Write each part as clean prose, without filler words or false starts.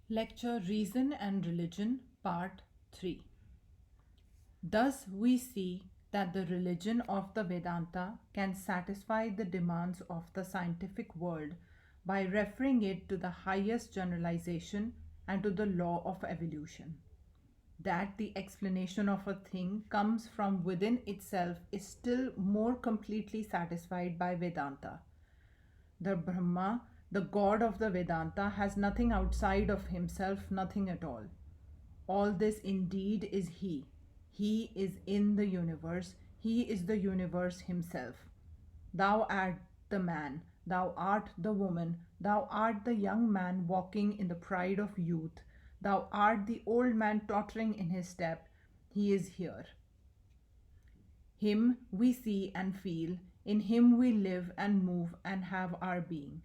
Lecture Reason and Religion, Part 3. Thus, we see that the religion of the Vedanta can satisfy the demands of the scientific world by referring it to the highest generalization and to the law of evolution. That the explanation of a thing comes from within itself is still more completely satisfied by Vedanta. The Brahma, the god of the Vedanta, has nothing outside of himself, nothing at all. All this indeed is He. He is in the universe. He is the universe Himself. Thou art the man, thou art the woman, thou art the young man walking in the pride of youth, thou art the old man tottering in his step. He is here. Him we see and feel, in Him we live and move and have our being.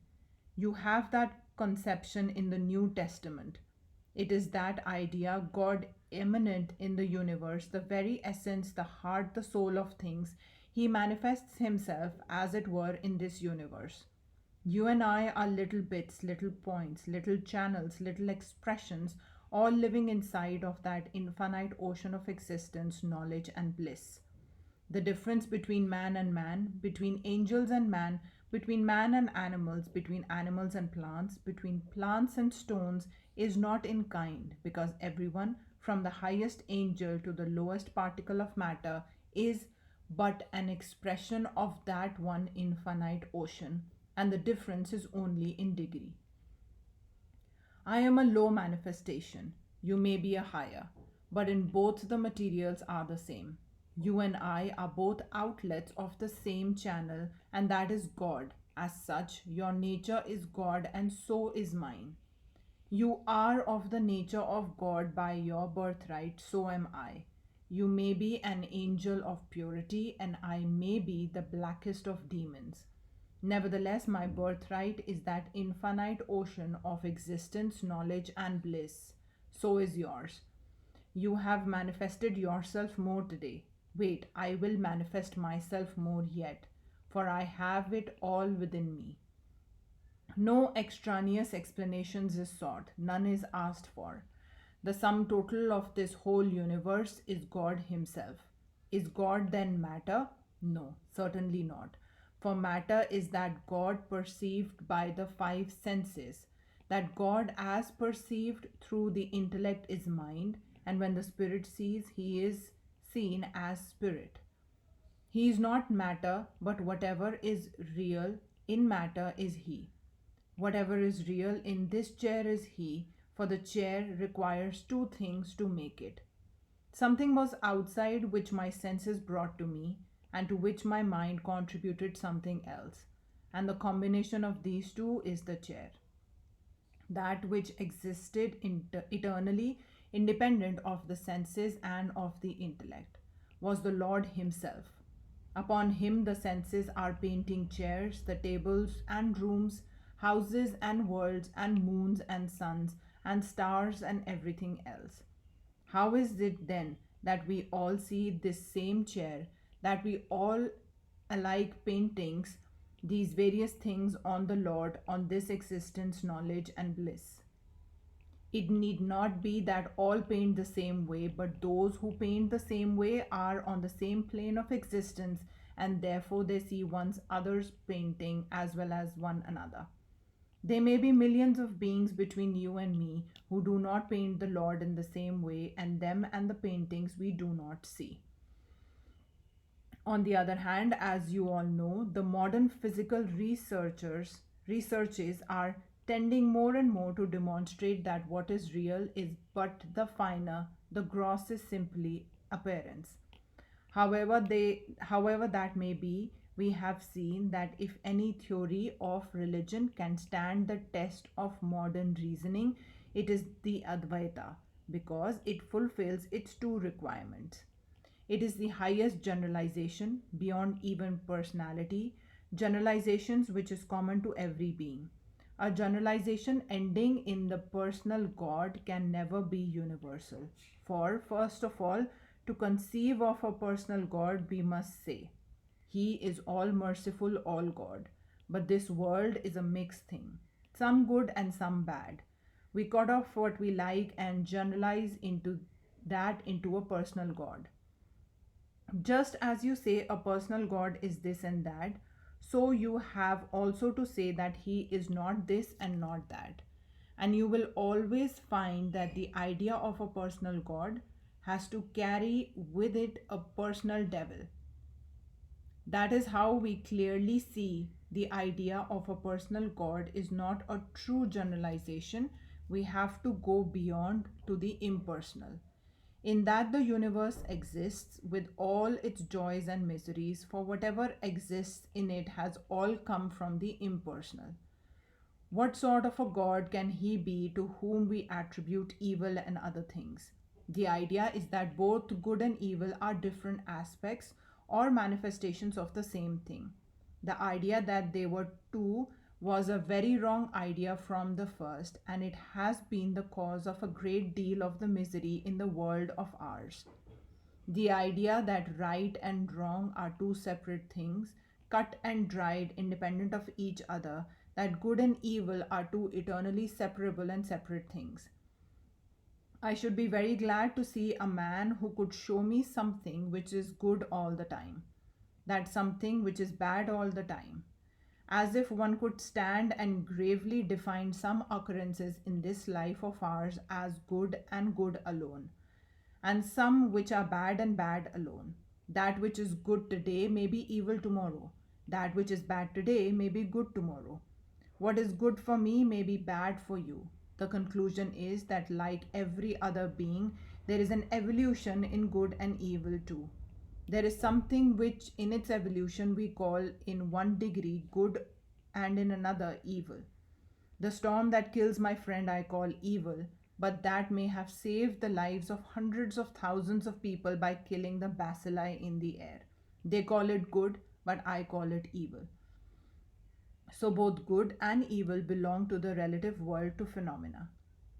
You have that conception in the New Testament. It is that idea, God immanent in the universe, the very essence, the heart, the soul of things. He manifests Himself, as it were, in this universe. You and I are little bits, little points, little channels, little expressions, all living inside of that infinite ocean of existence, knowledge, and bliss. The difference between man, between angels and man, between man and animals, between animals and plants, between plants and stones is not in kind, because everyone, from the highest angel to the lowest particle of matter, is but an expression of that one infinite ocean, and the difference is only in degree. I am a low manifestation. You may be a higher, but in both the materials are the same. You and I are both outlets of the same channel, and that is God. As such, your nature is God, and so is mine. You are of the nature of God by your birthright, so am I. You may be an angel of purity, and I may be the blackest of demons. Nevertheless, my birthright is that infinite ocean of existence, knowledge, and bliss. So is yours. You have manifested yourself more today. Wait, I will manifest myself more yet, for I have it all within me. No extraneous explanations is sought, none is asked for. The sum total of this whole universe is God Himself. Is God then matter? No, certainly not. For matter is that God perceived by the five senses, that God as perceived through the intellect is mind, and when the spirit sees, he is seen as spirit. He is not matter, but whatever is real in matter is He. Whatever is real in this chair is He, for the chair requires two things to make it. Something was outside which my senses brought to me, and to which my mind contributed something else. And the combination of these two is the chair. That which existed eternally, independent of the senses and of the intellect, was the Lord Himself. Upon Him the senses are painting chairs, the tables and rooms, houses and worlds and moons and suns and stars and everything else. How is it then that we all see this same chair, that we all alike paintings these various things on the Lord, on this existence, knowledge, and bliss? It need not be that all paint the same way, but those who paint the same way are on the same plane of existence, and therefore they see one's others painting as well as one another. There may be millions of beings between you and me who do not paint the Lord in the same way, and them and the paintings we do not see. On the other hand, as you all know, the modern physical researches are tending more and more to demonstrate that what is real is but the finer, the gross is simply appearance. However that may be, we have seen that if any theory of religion can stand the test of modern reasoning, it is the Advaita, because it fulfills its two requirements. It is the highest generalization beyond even personality, generalizations which is common to every being. A generalization ending in the personal God can never be universal. For, first of all, to conceive of a personal God, we must say, He is all merciful, all God. But this world is a mixed thing, some good and some bad. We cut off what we like and generalize into a personal God. Just as you say a personal God is this and that, so you have also to say that he is not this and not that. And you will always find that the idea of a personal God has to carry with it a personal devil. That is how we clearly see the idea of a personal God is not a true generalization. We have to go beyond to the impersonal. In that the universe exists with all its joys and miseries, for whatever exists in it has all come from the impersonal. What sort of a God can he be to whom we attribute evil and other things? The idea is that both good and evil are different aspects or manifestations of the same thing. The idea that they were two was a very wrong idea from the first, and it has been the cause of a great deal of the misery in the world of ours. The idea that right and wrong are two separate things, cut and dried, independent of each other, that good and evil are two eternally separable and separate things. I should be very glad to see a man who could show me something which is good all the time, that something which is bad all the time. As if one could stand and gravely define some occurrences in this life of ours as good and good alone, and some which are bad and bad alone. That which is good today may be evil tomorrow. That which is bad today may be good tomorrow. What is good for me may be bad for you. The conclusion is that, like every other being, there is an evolution in good and evil too. There is something which, in its evolution, we call in one degree good and in another evil. The storm that kills my friend I call evil, but that may have saved the lives of hundreds of thousands of people by killing the bacilli in the air. They call it good, but I call it evil. So both good and evil belong to the relative world to phenomena.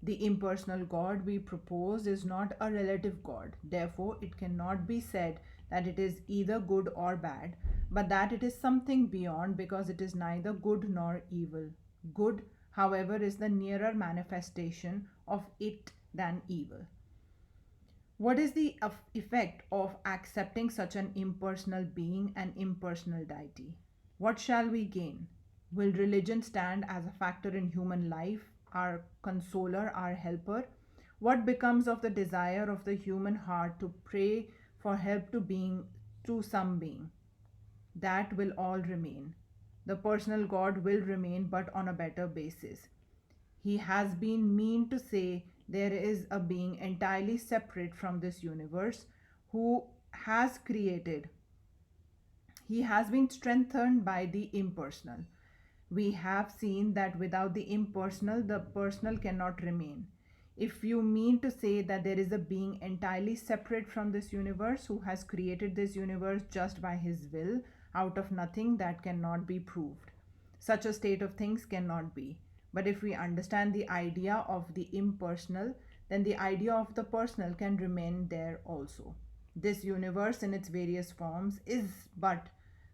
The impersonal God we propose is not a relative God. Therefore, it cannot be said that it is either good or bad, but that it is something beyond because it is neither good nor evil. Good, however, is the nearer manifestation of it than evil. What is the effect of accepting such an impersonal being and impersonal deity? What shall we gain? Will religion stand as a factor in human life, our consoler, our helper? What becomes of the desire of the human heart to pray for help to some being? That will all remain. The personal God will remain, but on a better basis. He has been mean to say there is a being entirely separate from this universe who has created. He has been strengthened by the impersonal. We have seen that without the impersonal, the personal cannot remain. If you mean to say that there is a being entirely separate from this universe who has created this universe just by his will, out of nothing, that cannot be proved. Such a state of things cannot be. But if we understand the idea of the impersonal, then the idea of the personal can remain there also. This universe in its various forms is but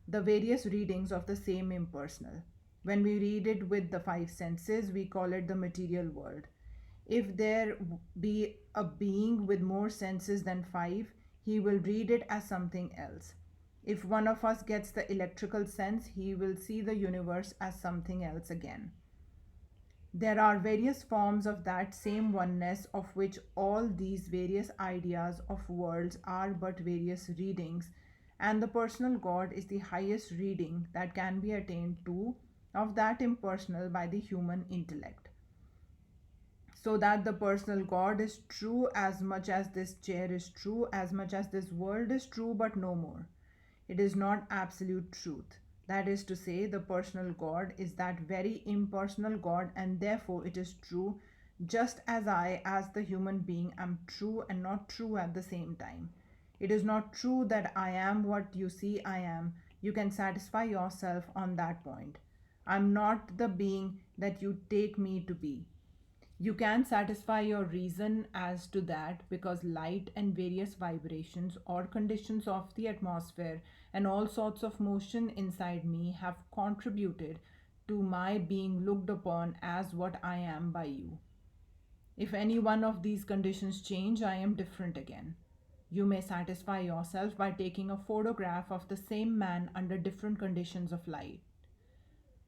the various readings of the same impersonal. When we read it with the five senses, we call it the material world. If there be a being with more senses than five, he will read it as something else. If one of us gets the electrical sense, he will see the universe as something else again. There are various forms of that same oneness, of which all these various ideas of worlds are but various readings, and the personal God is the highest reading that can be attained to of that impersonal by the human intellect. So that the personal God is true as much as this chair is true, as much as this world is true, but no more. It is not absolute truth. That is to say, the personal God is that very impersonal God, and therefore it is true, just as I, as the human being, am true and not true at the same time. It is not true that I am what you see I am. You can satisfy yourself on that point. I am not the being that you take me to be. You can satisfy your reason as to that because light and various vibrations or conditions of the atmosphere and all sorts of motion inside me have contributed to my being looked upon as what I am by you. If any one of these conditions change, I am different again. You may satisfy yourself by taking a photograph of the same man under different conditions of light.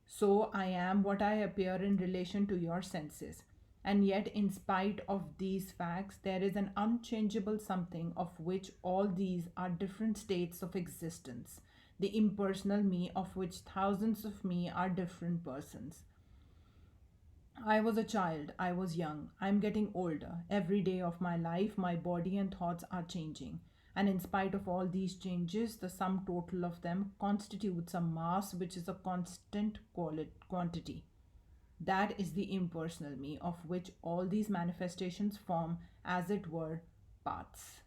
So I am what I appear in relation to your senses. And yet, in spite of these facts, there is an unchangeable something of which all these are different states of existence, the impersonal me of which thousands of me are different persons. I was a child, I was young, I am getting older. Every day of my life, my body and thoughts are changing. And in spite of all these changes, the sum total of them constitutes a mass which is a constant quantity. That is the impersonal me, of which all these manifestations form, as it were, parts.